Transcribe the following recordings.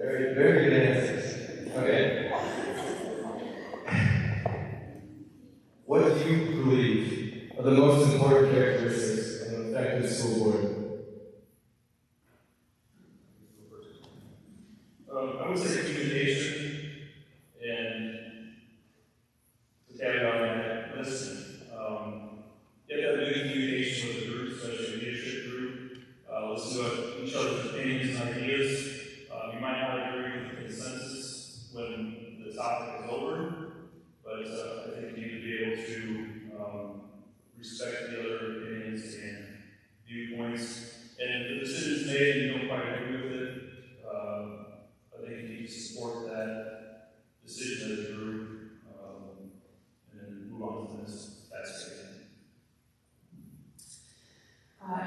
Very, very good answers. Okay. What do you believe are the most important characteristics of an effective school board? I would say communication, and to tag on that, listen. You have to have good communication with the group, especially the leadership group. Listen to each other's opinions and ideas. You might not agree with the consensus when the topic is over, but I think you need to be able to respect the other opinions and viewpoints. And if the decision is made and you don't quite agree with it, I think you need to support that decision as a group, and then move on to the next aspect.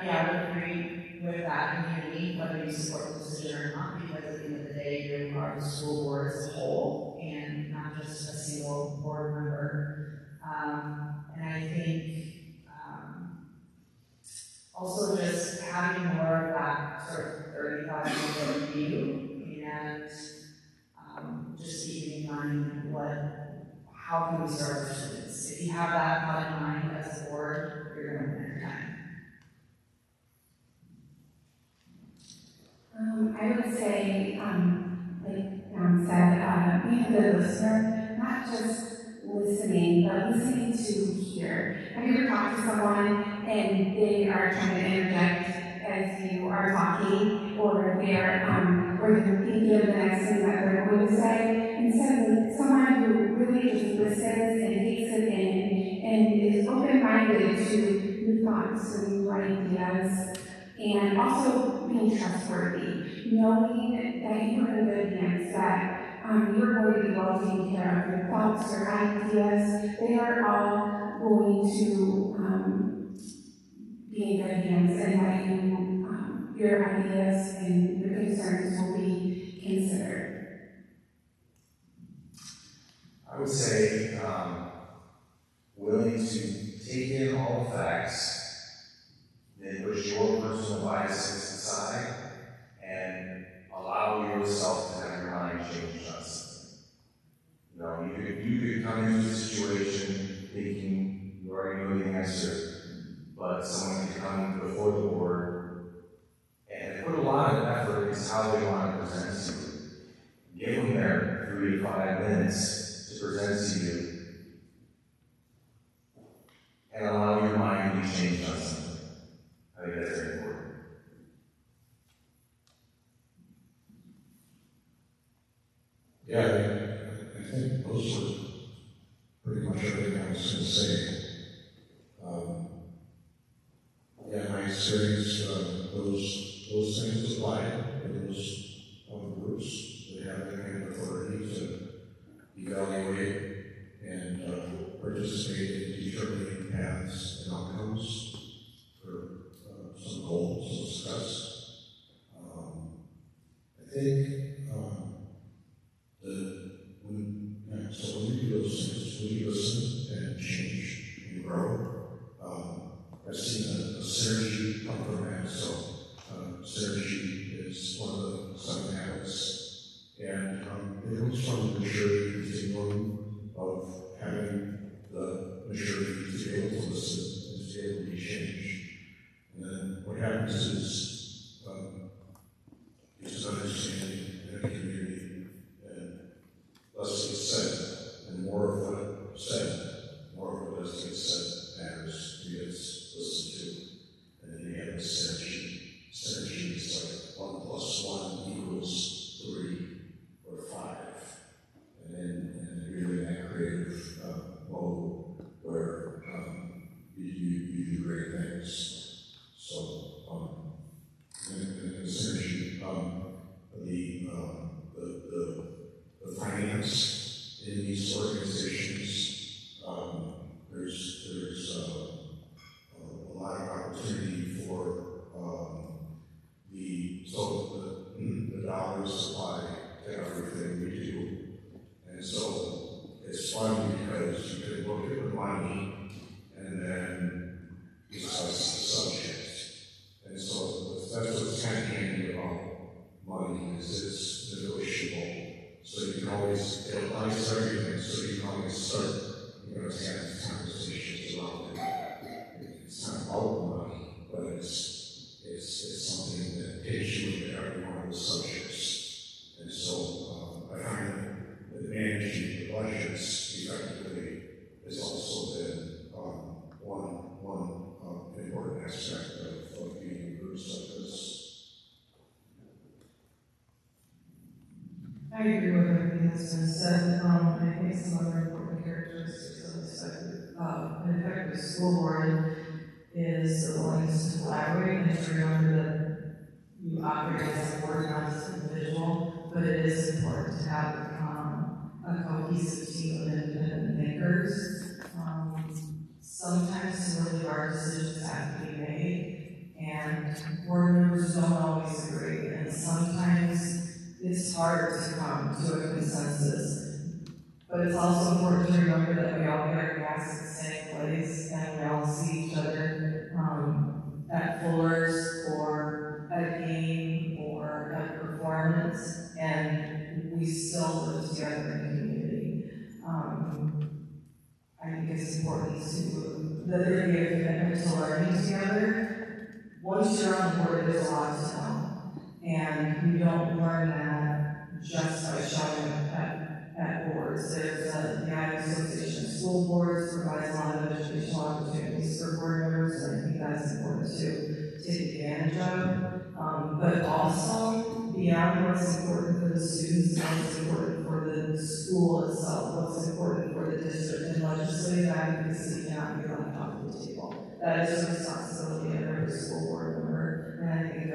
Yeah, I would agree with that community, whether you support the decision or not, because at the end of the day, you are the school board as a whole, and not just a single board member. And I think also just having more of that sort of 30,000-foot view, and just keeping in mind how can we serve our students. If you have that thought in mind as a board, you're going to win every time. I would say, like said, being a good listener, not just listening, but listening to hear. Have you ever talked to someone and they are trying to interject as you are talking, or they're thinking of the next thing that they're going to say, instead of someone who really just listens and takes it in and is open-minded to new thoughts and new ideas, and also being trustworthy, knowing that you are in good hands, that you're going to be well taken care of. Your thoughts, your ideas, they are all going to be in good hands, and that your ideas and your concerns will be considered. I would say willing to take in all the facts, then push your personal biases aside and allow yourself to have your mind changed on something. You know, you could come into a situation thinking you already know the answer, but someone could come before the board and put a lot of effort into how they want to present to you. Give them their 3 to 5 minutes to present to you and allow your mind to be changed on something. I think that's very important. Yeah, I think those were pretty much everything I was going to say. Yeah, my experience, those things apply to those groups that have that kind of authority to evaluate and participate in determining paths and outcomes for some goals and success. I think so when we do those things, we listen and change and grow. I've seen a synergy come from that. So synergy is one of the 7 habits, and it comes from the maturity continuum of having the maturity to be able to listen and to be able to be changed. And then what happens is just understanding in a community, and less gets said, and more of what said, more of what does get said matters, gets listened to, and then you have the synergy. Synergy is like 1 + 1 = 3 or 5, and then you're in that creative mode where you do great things. So, and the synergy, the finance in these organizations, there's a lot of opportunity for the dollars apply to everything we do, and so it's fun because you can look at the money and then discuss the always arguments, so you can always start, have conversations around it. It's not about money, but it's something that takes you into every one of the subjects. And so I find that managing the budgets effectively has also been one important aspect of being in groups like this. I agree with everything that's been said. I think some other important characteristics of an effective school board is the willingness to collaborate and to remember that you operate as a board, not as an individual, but it is important to have a cohesive team of independent thinkers. Sometimes some really hard decisions have to be made, and board members don't always agree, and sometimes it's hard to come to a consensus. But it's also important to remember that we all get our gas at the same place, and we all see each other at floors or at a game or at a performance, and we still live together in a community. I think it's important that there be a commitment to learning together. Once you're on board, there's a lot to know, and you don't learn that just by showing up at boards. There's the Iowa Association of School Boards provides a lot of educational opportunities for board members, and I think that's important to take advantage of. But also, beyond what's important for the students, what's important for the school itself, what's important for the district, and legislative advocacy cannot be left off the table. That is a responsibility of every school board member, and I think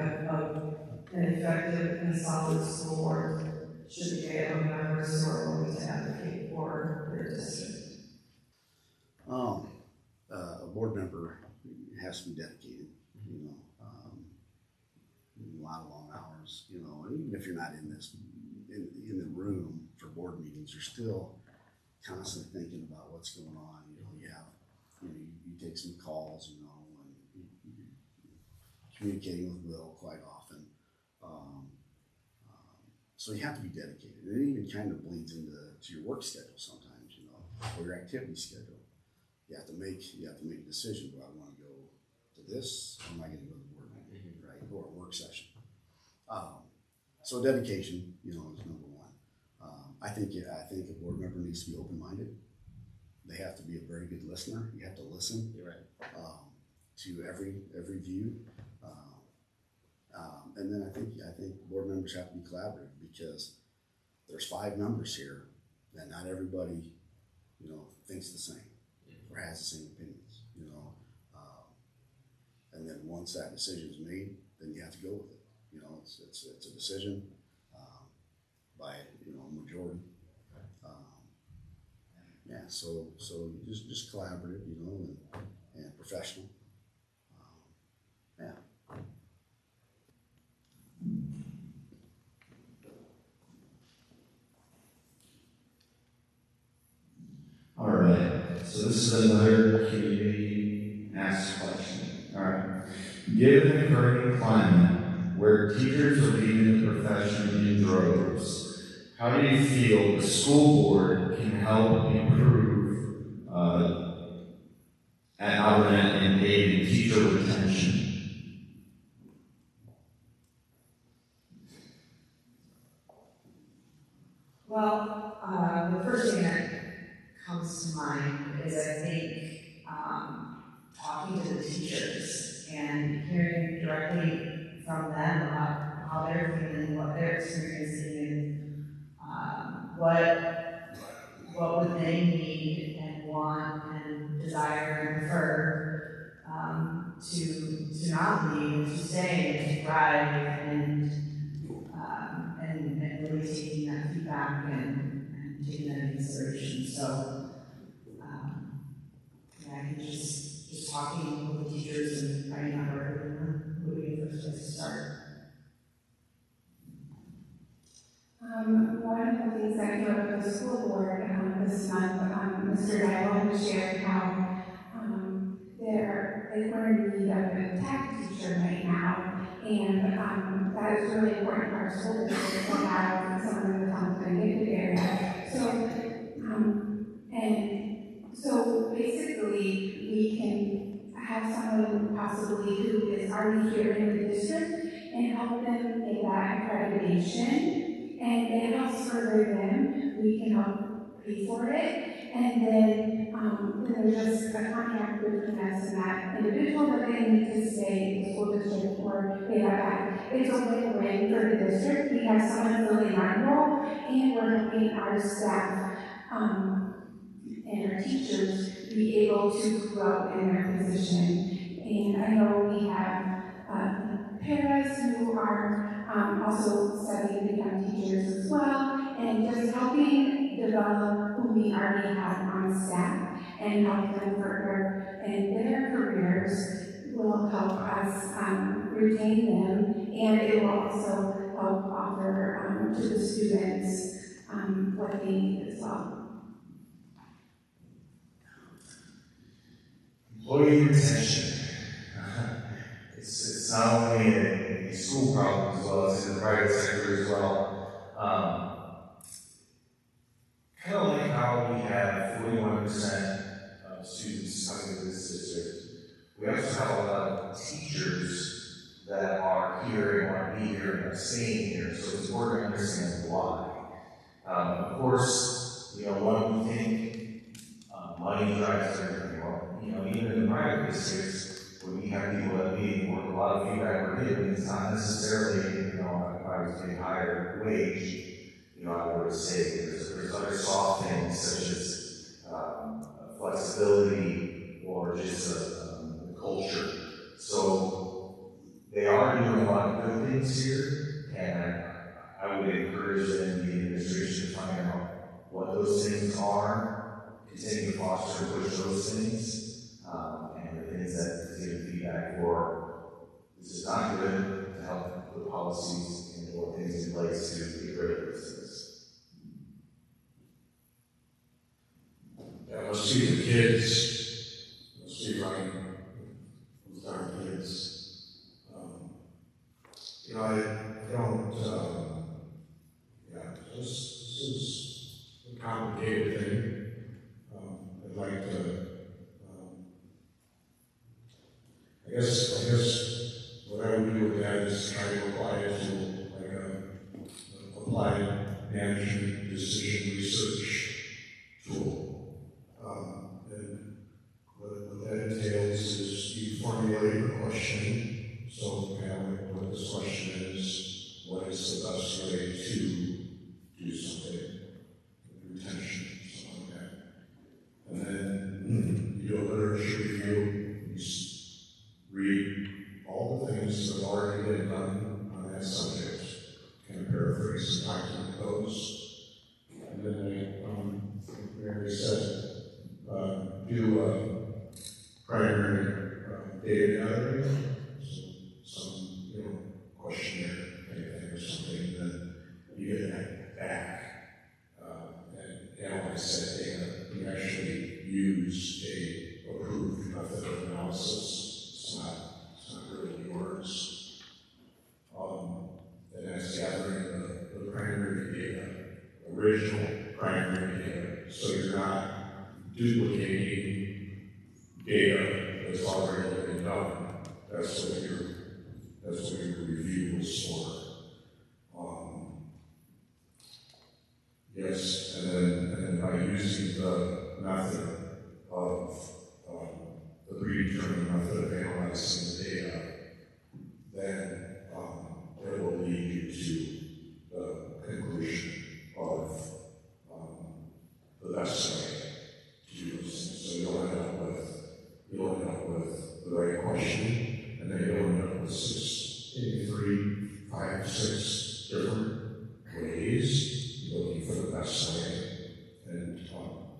an effective and solid school board should be made of members who are willing to advocate for their district. A board member has to be dedicated, a lot of long hours, and even if you're not in in the room for board meetings, you're still constantly thinking about what's going on. You take some calls, and you're communicating with Will quite often. So you have to be dedicated. And it even kind of bleeds into your work schedule sometimes, or your activity schedule. You have to make a decision. Do I want to go to this, or am I going to go to the board meeting, right, or a work session? So dedication, is number one. I think a board member needs to be open-minded. They have to be a very good listener. You have to listen. You're right. To every view. And then I think board members have to be collaborative, because there's 5 members here, and not everybody, thinks the same or has the same opinions, and then once that decision is made, then you have to go with it. It's a decision by a majority. So just collaborative, and professional. All right, so this is another community asked question. All right. Given the current climate where teachers are leaving the profession in droves, how do you feel the school board can help improve at Alburnett and aid in teacher retention? Well, the first thing that comes to mind is, I think, talking to the teachers and hearing directly from them about how they're feeling, what they're experiencing, and what would they need and want and desire and prefer to not leave, and to stay and to thrive, and really taking that feedback and taking that into consideration. So, I think just talking with the teachers and finding out where would be the first place to start. One of the things that came up at the school board this month, Mr. Dial shared how they were in need of a tech teacher right now, and that is really important for our school district to have someone in the town in the area. So basically, we can have someone possibly who is already here in the district and help them get that accreditation, and it helps further them. We can help pay for it, and then there's just a contract between us and that individual that they need to stay in the school district or they have that. It's a win-win for the district. We have someone filling our role, and we're helping our staff and our teachers be able to grow in their position. And I know we have paras who are also studying to become teachers as well, and just helping develop who we already have on staff and help them further in their careers will help us retain them, and it will also help offer to the students what they need as well. Employee retention. It's not only a school problem as well as in the private sector as well. Kind of like how we have 41% of students coming to this district, we also have a lot of teachers that are here and want to be here and are staying here, so it's important to understand why. Of course, one would think money drives everything. Well, even in the private districts, when we have people that leave, a lot of feedback we're getting is not necessarily, if I was getting higher wage, I would say there's other soft things such as flexibility or just the culture. So they are doing a lot of good things here, and I would encourage them, the administration, to find out what those things are, continue to foster and push those things, and the things that is giving feedback for this is not good, to help put policies and more things in place to get rid of those things. Yeah, let's see the kids. Let's see running with our kids. I don't, this is a complicated thing. I'd like to, I guess what I would do with that is try to apply it to like a applied management decision research tool. And what that entails is you formulate a question. So kind of like what this question is, what is the best way to do something, retention, something like that. And then you do a literature review, you read all the things that have already been done on that subject, kind of paraphrase and document those. And then like Mary said, do a primary data gathering, so some questionnaire anything or something, then you get that back and analyze that data. You actually use a approved method of analysis. It's not really yours. And that's gathering the primary data, original primary data, so you're not duplicating data that's already been done. That's what your review is for. Yes, and then by using the method of the predetermined method of analyzing the data, then it will lead you to the conclusion of the best way to do those things. So you'll end up with the right question, and then you'll end up with 3, 5, 6 different ways looking for the best way, and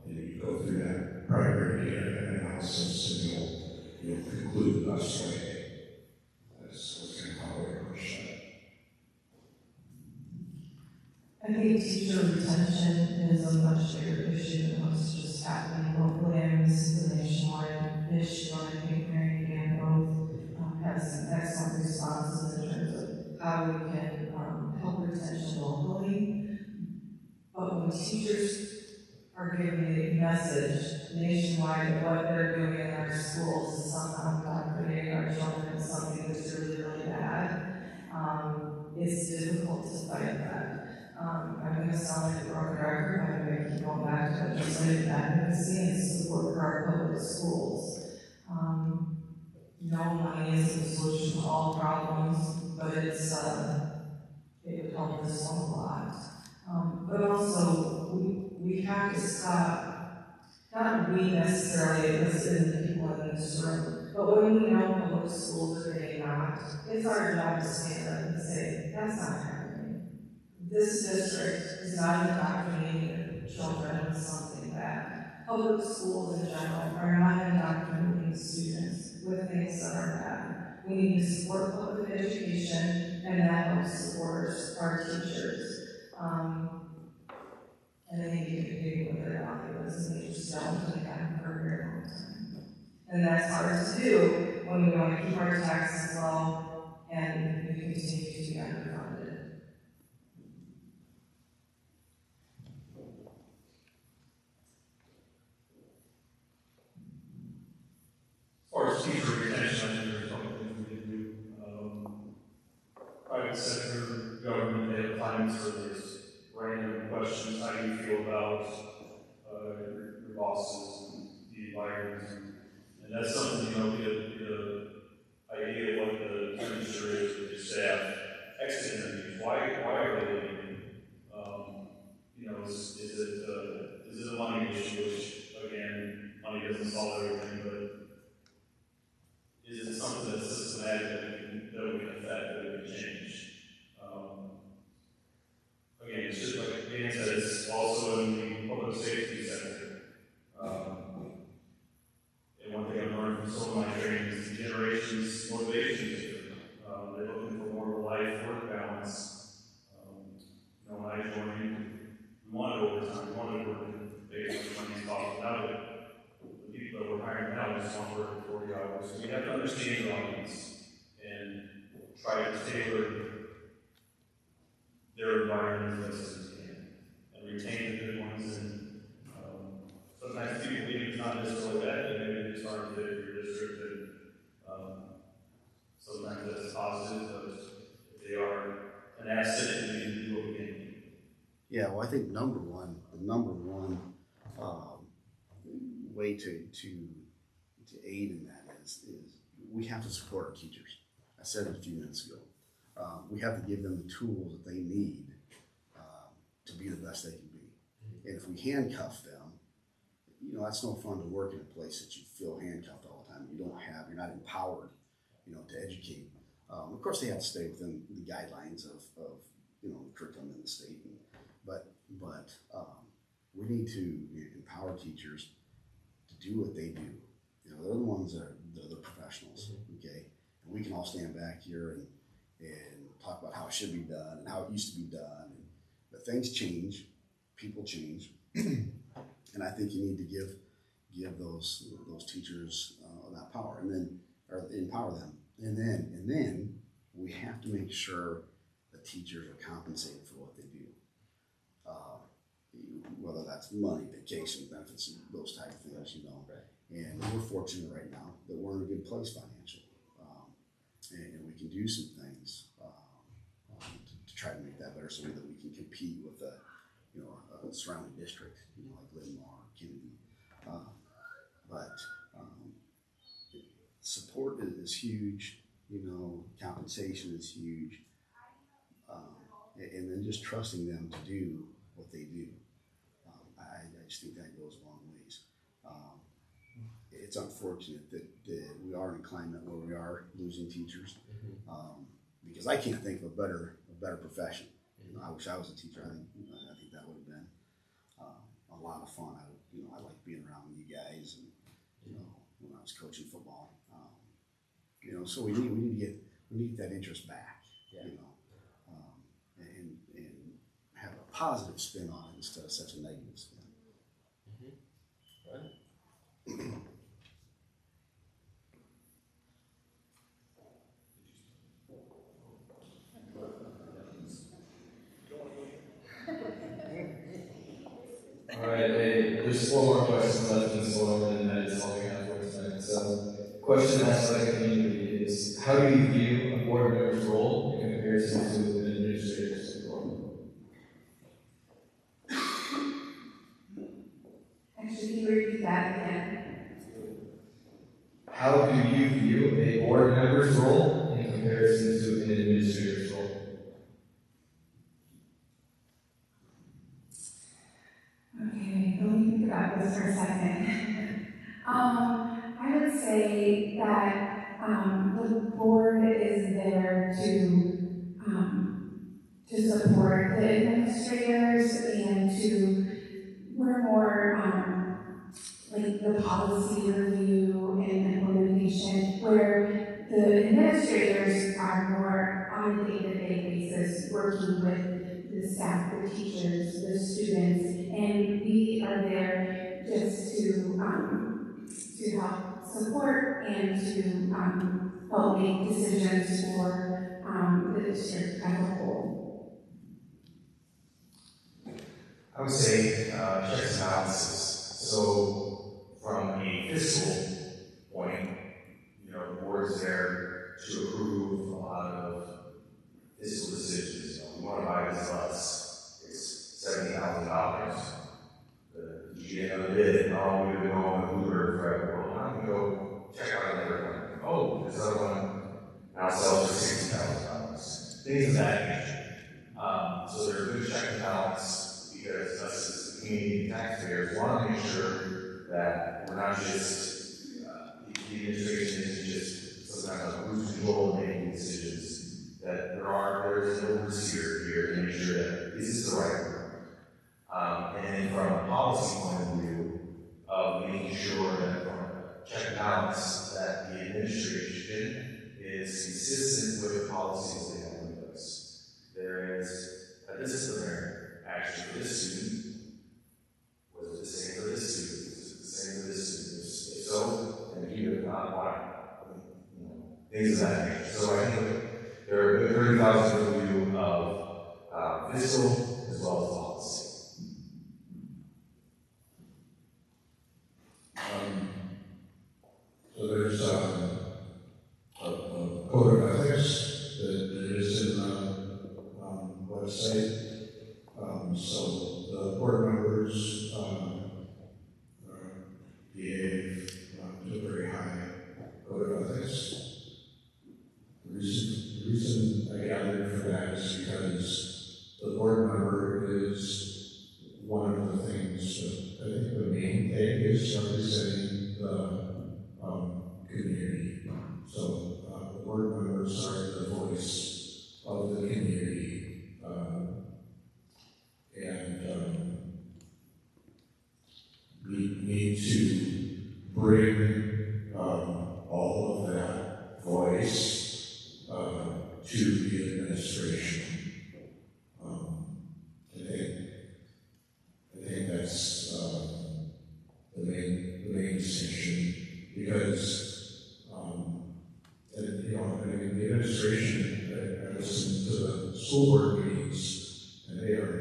you go through that primary data analysis, and you'll conclude the best way. That's kind of how I approach that. I think teacher retention is a much bigger issue than what's just happening locally. I mean, this is a nationwide issue. I think Mary and both has some excellent responses in terms of how we can locally. But when teachers are giving a message nationwide of what they're doing in our schools is somehow indoctrinating our children in something that's really, really bad, it's difficult to fight that. I'm going to sound like a broken record, but I'm going to keep going back to legislative advocacy and support for our public schools. No money is the solution to all problems, but it would help us a lot. But also, we have to stop, not we necessarily, as in the people in this room, but when we know public schools are getting knocked, it's our job to stand up and say, that's not happening. This district is not indoctrinating children with something bad. Public schools in general are not indoctrinating students with things that are bad. We need to support public education, and that helps support our teachers. And they need to pay what their value is, and they just don't, and they haven't for a very long time. And that's hard to do when we want to keep our taxes low and we continue to be underfunded. As far as teacher retention, I think there's a couple things we can do. Private sector, government, they have clients where there's random questions. How do you feel about your bosses and the environment? And that's something, get an idea of what the temperature is with your staff. Exit interviews. Why are they leaving? Is it a money issue? Which, again, money doesn't solve everything, but is it something that's systematic that we can affect, that we can change? Again, it's just like Dan said, it's also in the public safety sector. And one thing I've learned from some of my training is the generation's motivation is different. They're looking for more of a life-work balance. When I joined, we wanted overtime, we wanted to work basically when he's talking about it. The people that we're hiring now just want to work 40 hours. So we have to understand the audience and try to tailor their environment as best as we can and retain the good ones. And sometimes people leave it's not necessarily bad, but maybe they just aren't fit for your district. And sometimes that's positive, but if they are an asset, we need to do what we can. Yeah, well, I think the number one way to aid in that is we have to support our teachers. I said it a few minutes ago. We have to give them the tools that they need to be the best they can be. And if we handcuff them, that's no fun to work in a place that you feel handcuffed all the time. You're not empowered, to educate. Of course, they have to stay within the guidelines of the curriculum in the state. But we need to empower teachers to do what they do. They're the ones they're the professionals, okay? And we can all stand back here and talk about how it should be done and how it used to be done. But things change, people change, and I think you need to give those teachers that power, or empower them, and then we have to make sure the teachers are compensated for what they do. Whether that's money, vacation, benefits, those type of things, Right. And we're fortunate right now that we're in a good place financially, and we can do some things to try to make that better, so that we can compete with a surrounding district, like Linmar, Kennedy. But support is huge. Compensation is huge, and then just trusting them to do what they do. I just think that goes a long ways. It's unfortunate that we are in a climate where we are losing teachers, because I can't think of a better profession. I wish I was a teacher. I think that would have been a lot of fun. I like being around you guys, and when I was coaching football. So we need to get that interest back. Yeah. And have a positive spin on it instead of such a negative spin. Right. there's 4 more questions left in this forum, and that is all we have for tonight. So, question asked by the community is, how do you view a board member's role in comparison to an administrator's role? Actually, can you repeat that again? How do you view a board member's role in comparison to an administrator's role? Okay, let me think about this for a second. I would say that the board is there to support the administrators and we're more like the policy review and implementation, where the administrators are more on a day-to-day basis working with the staff, the teachers, the students, and we are there just to help support and to help make decisions for the district as a whole. I would say checks and balances. So from a fiscal point, the board's there to approve a lot of fiscal decisions. We want to buy this bus. It's $70,000. You get another bid. Oh, we've been going with Uber forever. Well, I'm going to go check out another one. Oh, this other one now sells for $60,000. Things of that nature. So they're a good check and balance because us as the community taxpayers want to make sure that we're not just, the administration isn't just some kind of cruise control and making decisions, that there's an overseer here to make sure that this is the right one. And then from a policy point of view, of making sure that from a check and balance, that the administration is consistent with the policies they have in place. There is a disciplinary action for this student. Was it the same for this student? Was it the same for this student? If so, then either not why. Things of that nature. So I think there are 30,000 review of fiscal as well as policy. So there's a code of ethics that is in the website. So the board members behave to a very high code of ethics. The reason I gathered for that is because the board member is one of the things that I think the main thing is representing the community. So the board members are the voice of the community, and we need to bring all of that voice to the administration. I think that's the main distinction, because the administration, I listened to the school board meetings, and they are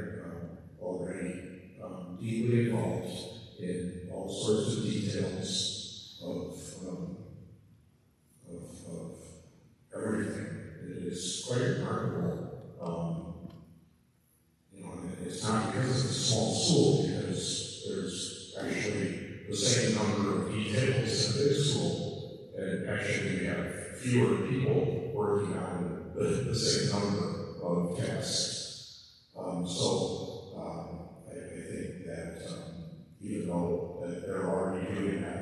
already deeply involved in all sorts of details of everything. It is quite remarkable. It's not because it's a small school, because there's actually the same number of details in a big school, and actually we have fewer people working on the same number of tasks. I think that even though that they're already doing that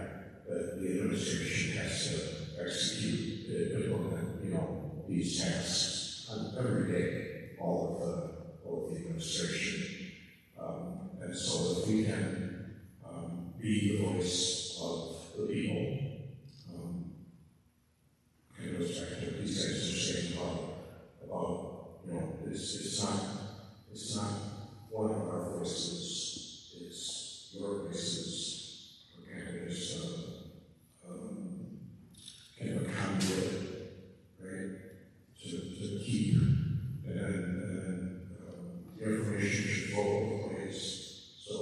the administration has to execute, implement, these tasks every day, all of the administration. And so if we can be the voice of the people, it goes back to what these guys are saying about it's not one of our voices, it's your voices. We're kind of just kind of a conduit, right, to keep, and the information should flow both ways. So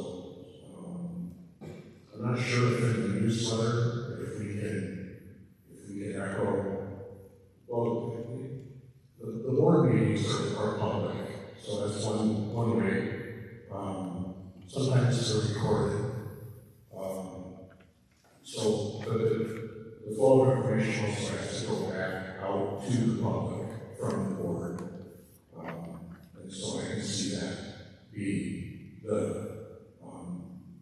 one way. Sometimes it's recorded. So the flow of information also has to go back out to the public from the board. And so I can see that being the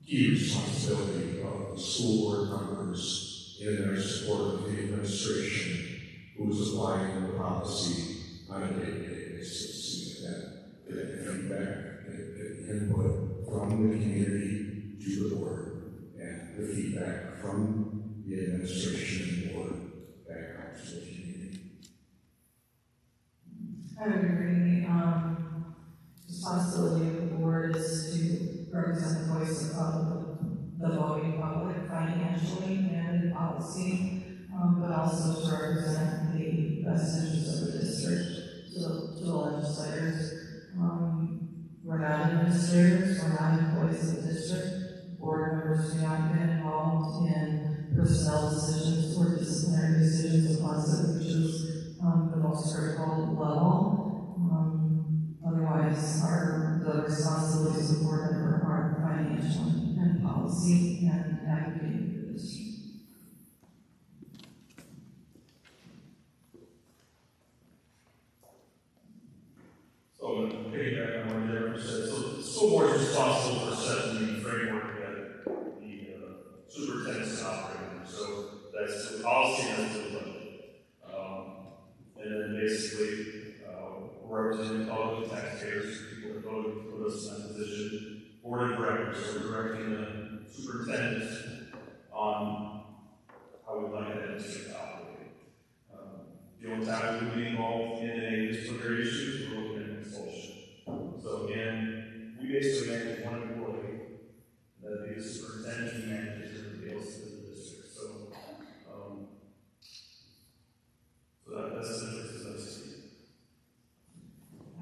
key responsibility of the school board members in their support of the administration who's applying the policy on a day-to-day basis. That feedback, the input from the community to the board, and the feedback from the administration and board back out to the community. I would agree. Responsibility of the board is to represent the voice of the voting public financially and in policy, but also to represent the best interests of the district to the legislators. We're not administrators, we're not employees of the district. Board members do not get involved in personnel decisions or disciplinary decisions unless it reaches the most critical level. Otherwise, the responsibilities of the board member are financial and policy and advocating for the district. So, piggyback on what Jennifer said, so the school board is responsible for setting the framework that the superintendent's operating. So that's the policy, that's the budget. And then basically, representing all the taxpayers, people that voted for us in that position, board of directors, so we're directing the superintendent on how we like that district to operate. The only time we would be involved in a disciplinary issue, we're looking at expulsion. So again, we basically manage one employee, that'd be the superintendent, who manages everybody else in the district. So, that's the difference that I see.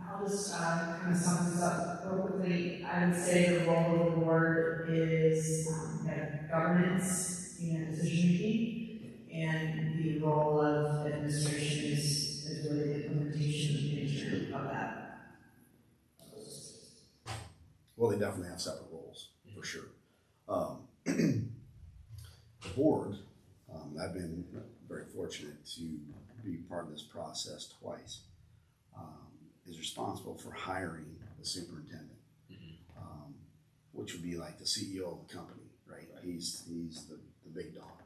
I'll just kind of sum this up real quickly. I would say the role of the board is governance and decision making, and the role of administration is really the implementation and management of that. Well, they definitely have separate roles, for sure. The board, I've been very fortunate to be part of this process twice, is responsible for hiring the superintendent, which would be like the CEO of the company, right? He's the big dog.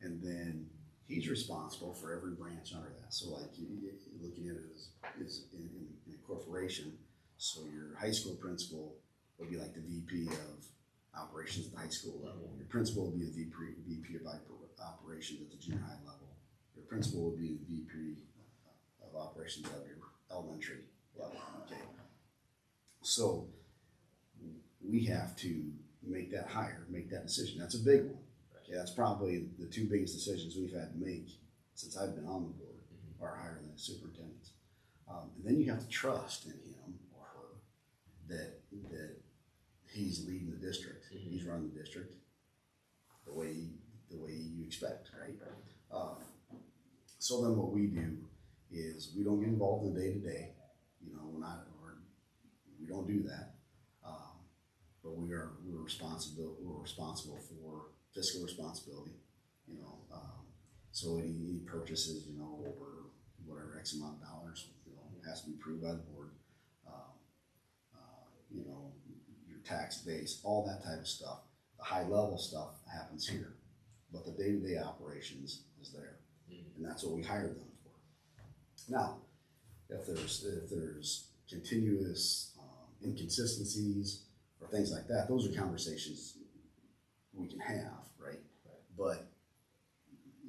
And then he's responsible for every branch under that. So like you're looking at it as in a corporation, so your high school principal would be like the VP of operations at the high school level. Your principal would be the VP of operations at the junior high level. Your principal would be the VP of operations at your elementary level. Okay. So we have to make that hire, make that decision. That's a big one. Okay, that's probably the two biggest decisions we've had to make since I've been on the board, are hiring the superintendents. And then you have to trust in him or her that he's leading the district. He's running the district the way you expect, right? So then what we do is we don't get involved in the day-to-day. We don't do that. But we're responsible for fiscal responsibility. So any purchases, over whatever X amount of dollars, has to be approved by the board. Your tax base, all that type of stuff. The high level stuff happens here, but the day-to-day operations is there, and that's what we hired them for. Now, if there's continuous inconsistencies or things like that, those are conversations we can have, right? But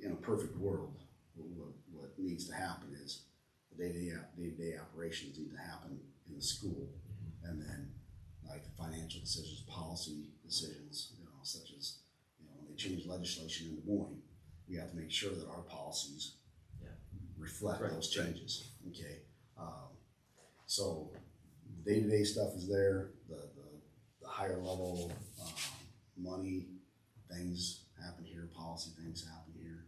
in a perfect world, what needs to happen is the day-to-day operations need to happen in the school, and then like the financial decisions, policy decisions, such as when they change legislation in Des Moines, we have to make sure that our policies reflect those changes. Okay, so the day-to-day stuff is there. The higher level money things happen here, policy things happen here.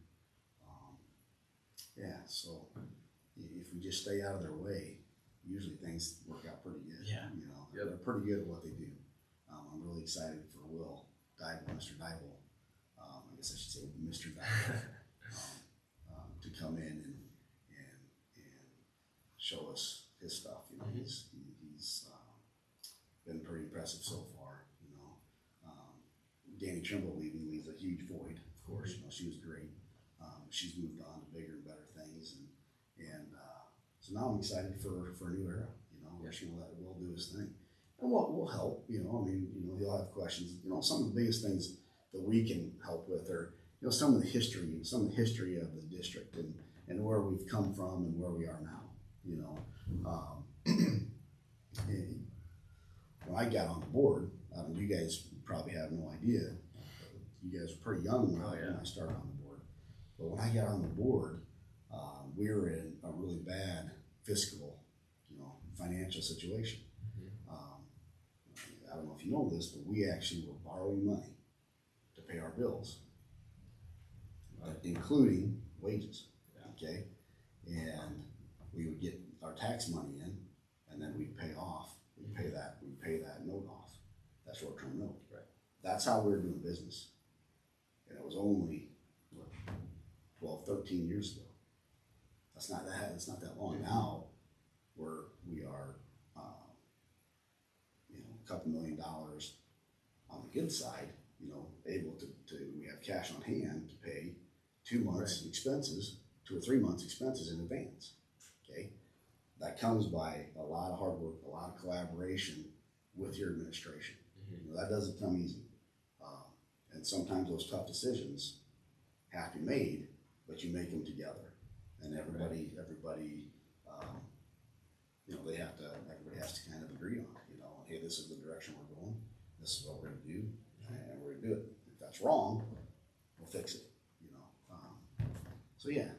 So if we just stay out of their way, usually things work out pretty good. Yeah. You know, Yep. they're pretty good at what they do. I'm really excited for Will Dybel, Mr. Dybel, I guess I should say Mr. Dybel, to come in and show us his stuff. You know, he's been pretty impressive so far. You know, Danny Trimble leaving leaves a huge void. Of course, you know, she was great. She's moved on to bigger and better things, and so now I'm excited for a new era. You know, we're just gonna let Will do his thing, and we'll help. You know, I mean, you know, he'll have questions. You know, some of the biggest things that we can help with are, you know, some of the history of the district and where we've come from and where we are now. You know, and when I got on the board, you guys probably have no idea. You guys were pretty young when I started on the board. But when I got on the board, we were in a really bad fiscal, you know, financial situation. I don't know if you know this, but we actually were borrowing money to pay our bills, including wages. Okay, and we would get our tax money in, and then we'd pay that note off, that short-term note. Right. That's how we were doing business, and it was only 12, 13 years ago. That's not that long. Now we are you know, a couple $1 million on the good side, you know, able to we have cash on hand to pay 2 months expenses, 2 or 3 months expenses in advance. Okay, that comes by a lot of hard work, a lot of collaboration with your administration. You know, that doesn't come easy, and sometimes those tough decisions have to be made, but you make them together, and everybody, you know, everybody has to kind of agree on it. You know, hey, this is the direction we're going. This is what we're going to do, and we're going to do it. If that's wrong, we'll fix it. You know, so yeah,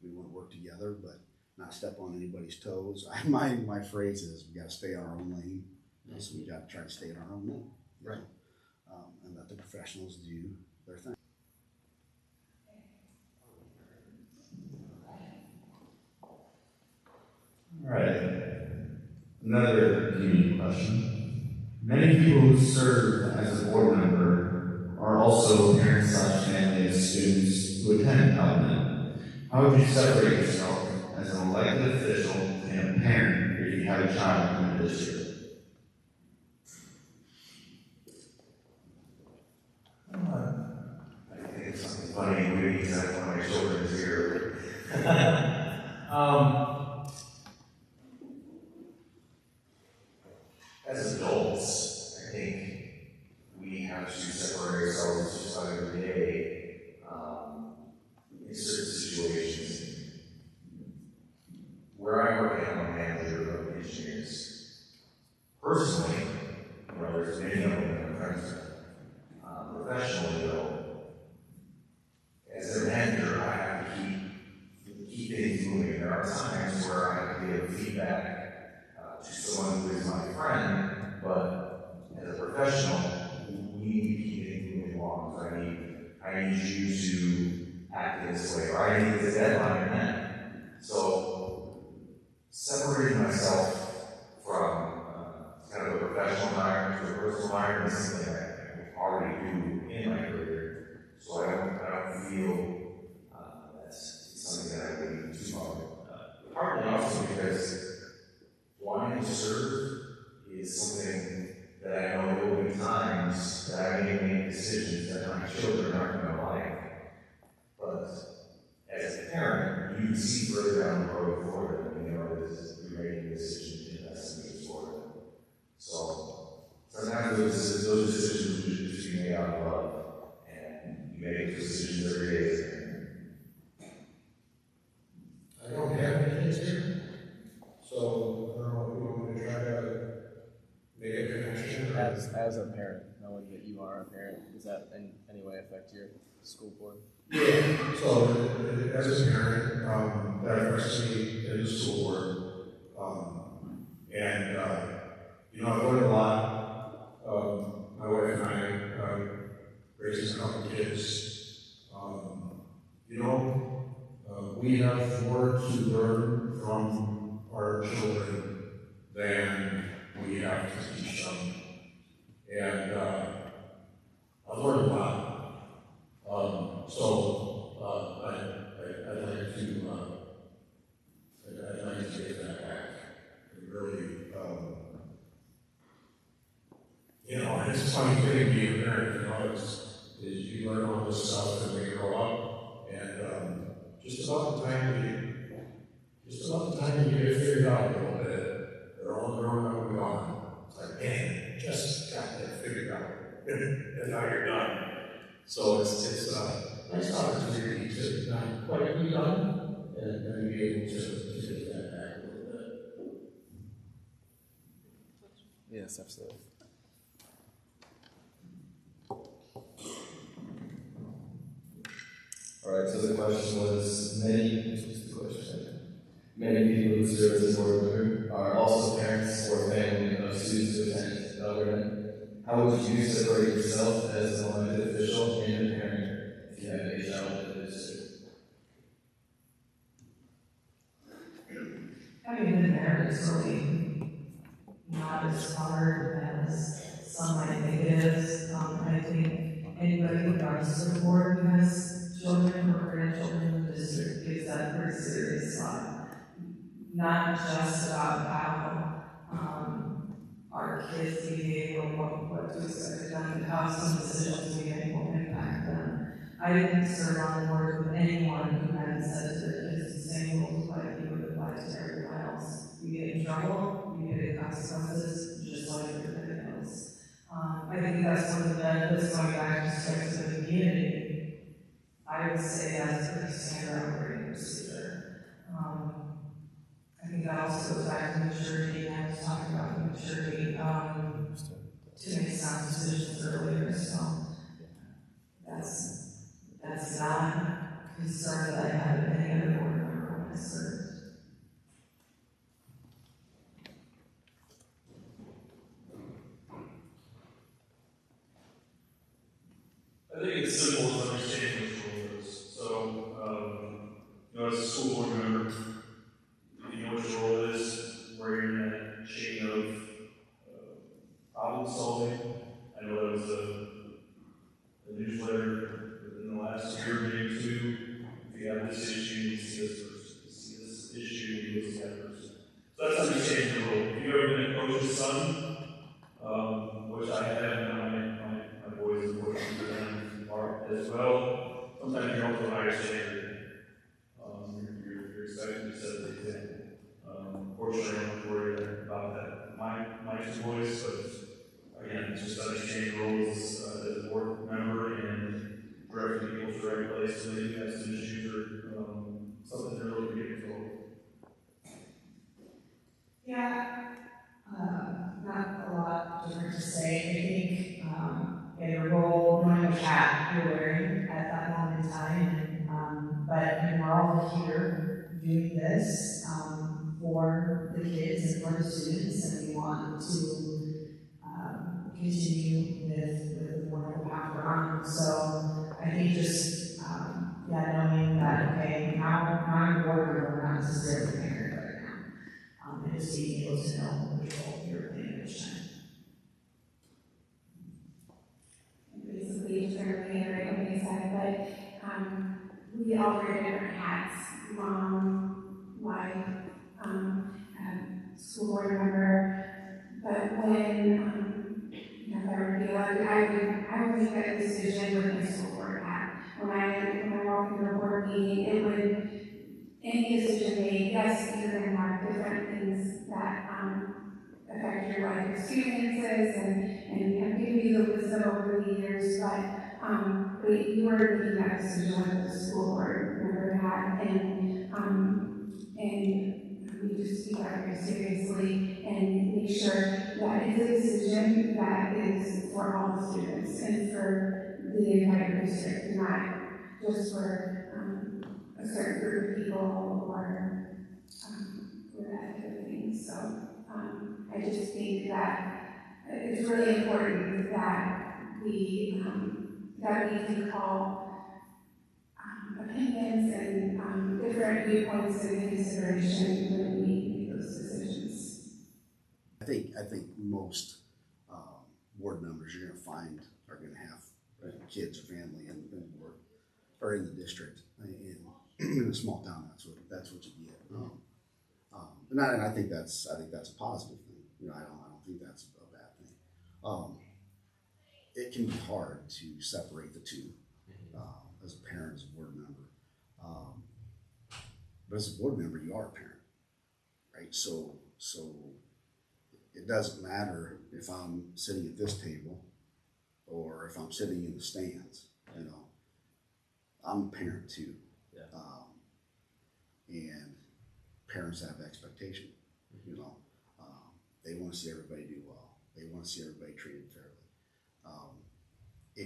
we want to work together, but not step on anybody's toes. My phrase is we got to stay on our own lane. You know, so we got to try to stay in our own lane. Right. And let the professionals do their thing. All right. Another unique question. Many people who serve as a board member are also parents/family of students who attend Alburnett. How would you separate yourself as an elected official and a parent if you have a child in the district? I think it's something funny and witty because I have one of my children is here. As adults, I think we have to separate ourselves just about every day in certain situations. Where I work, I'm a manager of engineers. Personally, you know, there's many of them that I'm friends with. Professionally, though, as a manager, I have to keep things moving. There are times where I have to give feedback to someone who is my friend, but as a professional, we need to keep things moving along. So I need you to act in this way, or I need this deadline and then. So separating myself from kind of a professional environment to a personal environment is something I already do in my career. So I don't feel that's something that I would need to follow. Partly also because wanting to serve is something that I know there will be times that I may make decisions that my children aren't going to like. But as a parent, you can see further down the road for them, you know, you're making a decision to invest in this for them. So sometimes those decisions will just be made out of love, and you make those decisions every day as a parent. I don't have any kids here, so I don't know if you want me to try to make a connection. As a parent, knowing that you are a parent, does that in any way affect your school board? Yeah, so as a parent, that affects me in the school board. And you know, I've learned a lot. My wife and I raising a couple kids. You know, we have more to learn from our children than we have to teach them. And I've learned a lot. I'd like to get that back. And really, and it's a funny thing being a parent, is you learn all this stuff as they grow up, and just about the time you get it figured out a little bit, they're all grown up and gone. It's like, man, just got that figured out, and now you're done. So it's a nice opportunity to not quite be done, and be able to get that back a little bit. Yes, absolutely. Alright, so the question was, many people who serve as a board member are also parents or family of students who attend Alburnett. How would you separate yourself as an elected official and a parent if you have a child in the district? Having been there is really not as hard as some might think it is. I think anybody who comes to the board who has children or grandchildren in the district gives that pretty serious thought. Not just about how our kids behave or what to expect of them, but how some decisions we make will impact them. I didn't serve on the board with anyone who hadn't said to their kids the same rules like you would apply to everyone else. You get in trouble, you get consequences, just like everybody else. I think that's one of the benefits going back to strengths of the community. I would say that's a pretty standard operating procedure. I think that also goes back to maturity, and I was talking about the maturity to make sound decisions earlier, so that's not a concern that I had with any other board member when I served. I think it's simple to understand what the role is. So, as a school board member, you know what your role is, where you're in that chain of problem solving. I know that was a newsletter in the last year, maybe two. If you have this issue, you see this person. If you see this issue, you see that person. So that's understanding your role. If you've ever been a coach's son, which I have, and my boys and boys for them are as well, sometimes you're also a higher standard. You're expected to set the example. Fortunately, I don't have to worry about that. My two boys, but again, just understanding roles as a board member and directing people to the right place so they do have some issues or something they're looking to get control. Yeah, not a lot different to say. I think in a role, knowing the hat you're wearing at that moment in time, but we're all here doing this for the kids and for the students, and we want to continue with the wonderful path we're on. So I think just knowing that okay, now I'm a board member, not necessarily a parent right now, and just being able to know which role you're playing at each time. Basically, just going to reiterate what they said, but we all wear different hats: mom, wife, school board member. But when if I were to be elected, I would make that decision with my school board hat. When I walk into a board meeting, it would any decision made. Yes, you're going to have different things that affect your life experiences, and I've given you the wisdom over the years, but you are making that decision with the school board member hat, and we just take that very seriously and make sure that it's a decision that is for all the students and for the entire district, not just for a certain group of people or that type of thing. So I just think that it's really important that we can call opinions and different viewpoints into consideration when we make those I think most board members you're going to find are going to have kids or family in work or in the district. In a small town, that's what you get. And I think that's a positive thing. You know, I don't think that's a bad thing. It can be hard to separate the two as a parent, as a board member. But as a board member, you are a parent, right? So it doesn't matter if I'm sitting at this table or if I'm sitting in the stands. You know, I'm a parent too. Yeah. And parents have expectation. You know, they want to see everybody do well. They want to see everybody treated fairly.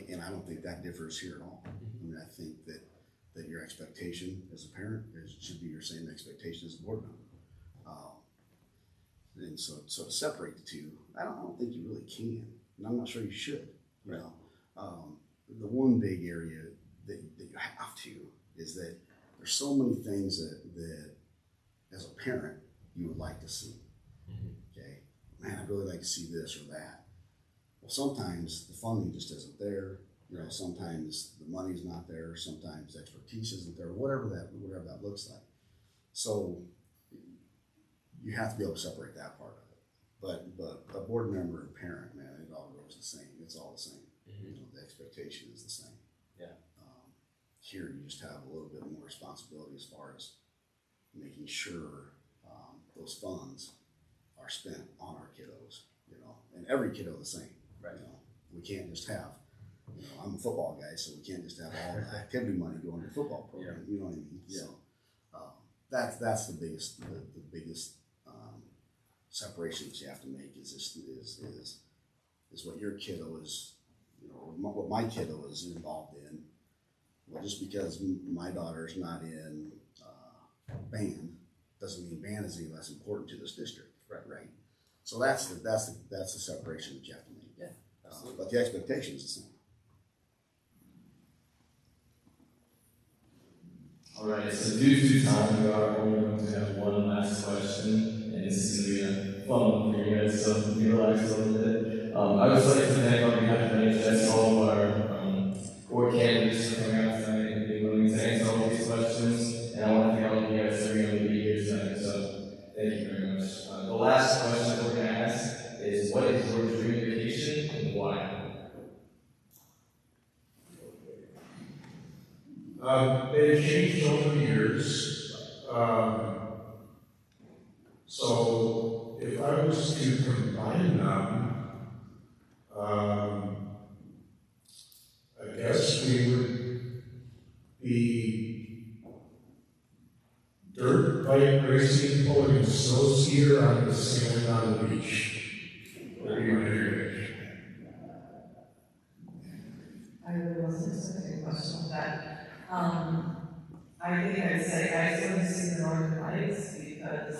And I don't think that differs here at all. I mean, I think that your expectation as a parent should be your same expectation as a board member. And so to separate the two, I don't think you really can, and I'm not sure you should. You know, the one big area that you have to is that there's so many things that as a parent you would like to see. Okay, man, I'd really like to see this or that. Well, sometimes the funding just isn't there. You know, sometimes the money's not there. Sometimes expertise isn't there. Whatever that looks like. So you have to be able to separate that part of it. But a board member and parent, man, it all goes the same. It's all the same. You know, the expectation is the same. Yeah. Here, you just have a little bit more responsibility as far as making sure those funds are spent on our kiddos. You know, and every kiddo the same. Right. You know, we can't just have. You know, I'm a football guy, so we can't just have all the activity money going to the football program. You know what I mean? Yeah. So that's the biggest separation that you have to make is what your kiddo is, you know, what my kiddo is involved in. Well, just because my daughter's not in band doesn't mean band is any less important to this district. Right. So that's the separation that you have to make. Yeah. But the expectation is the same. All right, so due to time, we are only going to have one last question, and this is going to be a fun one for you guys, so you relax a little bit. I would just like to thank on behalf of NHS all of our core candidates for coming out tonight and being willing to answer all these questions, and I want to thank all of you guys for being able to be here tonight, so thank you very much. The last question we're going to ask is, what is your dream vacation and why? They've changed over the years. So if I was to combine them, I guess we would be dirt bike racing, pulling a snow skier on the sand on the beach. What do you think? I really wasn't expecting a question like that. I think I'd say I still want to see the Northern Lights because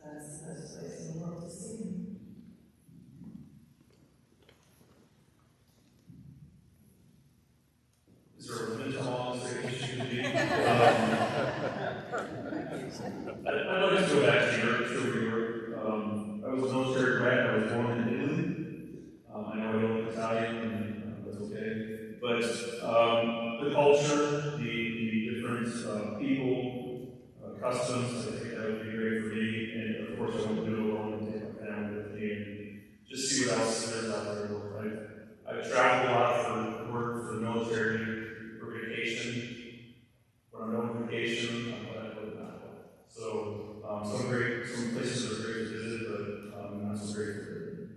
that's the best place in the world to see them. Is there a limit to how long this vacation can be? I'd like to go back to Europe, I was a military brat. I was born in Italy. I know I don't look Italian, and that's okay. But the culture, the different people, customs, I think that would be great for me. And of course, I won't do it alone and take my family with me and just see what else there is out there in the world. I've traveled a lot for work, for the military, for vacation. When I'm on vacation, I'm glad I live that way. So, some places are great to visit, but not so great for living.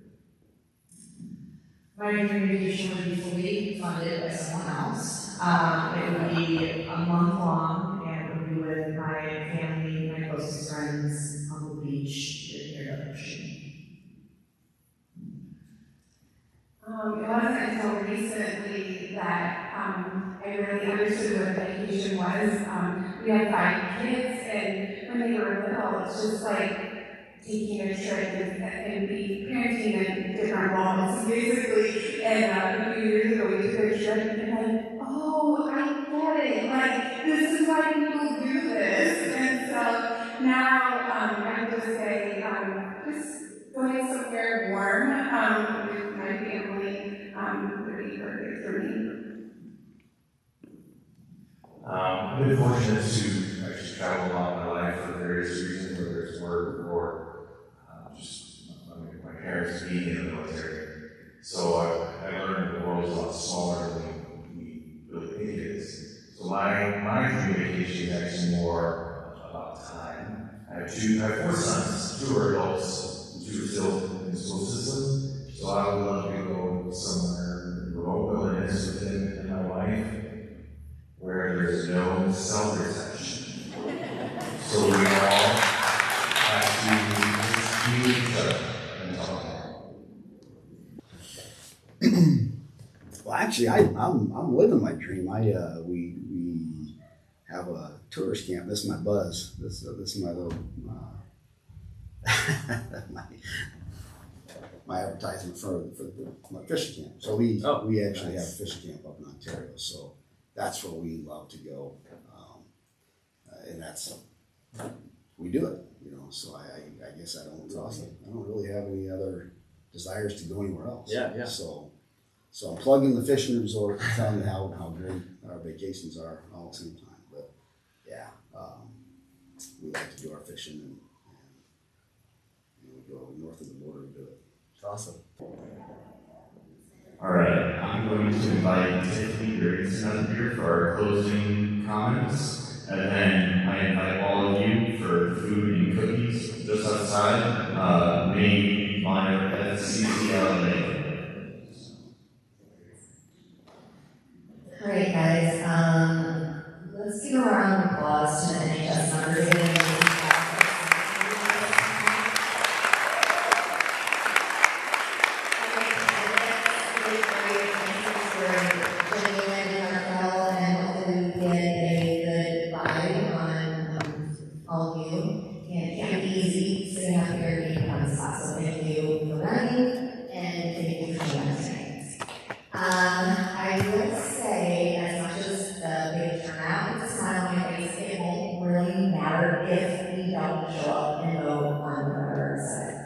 My dream vacation would be fully funded by someone else. It would be a month long, and it would be with my family, my closest friends on the beach near the ocean. It wasn't until recently that I really understood what vacation was. We had 5 kids, and when they were little, it's just like taking a trip and be parenting in different roles, basically. And a few years ago, we took a trip, and like, oh, I get it. Like, this is why people do this. And so now I would just say, just going somewhere with my family, would be perfect for me. I've been fortunate to actually travel a lot in my life for various reasons, whether it's work or just my parents being in the military. So I learned the world is a lot smaller than we really think it is. So my dream vacation is actually more about time. I have four sons, two are adults, and two are still in the school system. So I would love to go somewhere in remote wilderness with him and my wife, where there's no cell reception. So we all have to just be each other and talk. Well, actually, I'm living my dream. We have a tourist camp. This is my buzz. This is my little my advertisement for my fishing camp. So we actually have a fishing camp up in Ontario. So that's where we love to go, and that's we do it. So I guess I don't really have any other desires to go anywhere else. Yeah. So I'm plugging the fishing resort and telling you how great our vacations are all at the same time. But yeah, we like to do our fishing and we go north of the border and do it. It's awesome. All right, I'm going to invite Tiffany Grigson up here for our closing comments, and then I invite all of you for food and cookies just outside, made by FCCLA. All right, guys. Let's give a round of applause to the NHS members. All of you. It can't be easy sitting up here being on the spot. So thank you for running and thank you for joining us tonight. I will say, as much as the big turnout, it's a smile on my face, it won't really matter if we don't show up and vote on November 7th.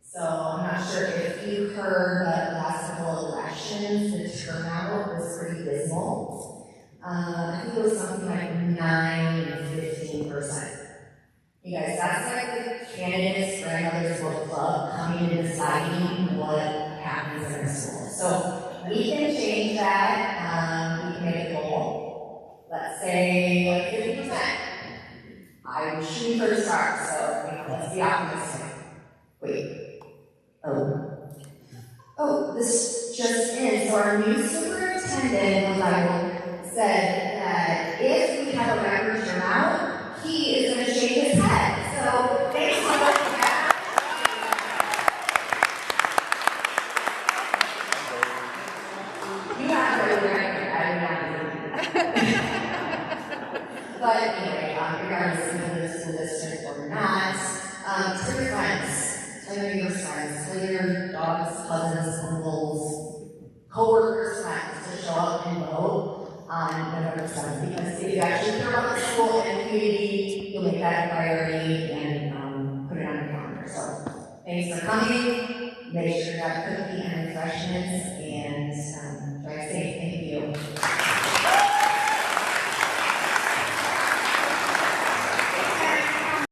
So I'm not sure if you heard, but the last couple of elections, the turnout was pretty dismal. I think it was something like 9 and 15%. You guys, that's like the candidates, grandmothers, book club coming and deciding what happens in the school. So we can change that. We can make a goal. Let's say like 50%. I'm shooting for the start, so let's be optimistic. Wait. Oh, this just in. So our new superintendent, said that if we have a record turnout, he is going to shake his head. So thanks so much for that. You have a record, I don't know. But anyway, regardless of whether this school district or not, tell your friends, tell your neighbors' friends, tell your dogs, cousins, uncles, co-workers, friends to show up and vote on November 7th, because if you actually care about the school and the community, you'll make that a priority and put it on your calendar. So thanks for coming. Make sure you have cookie and refreshments.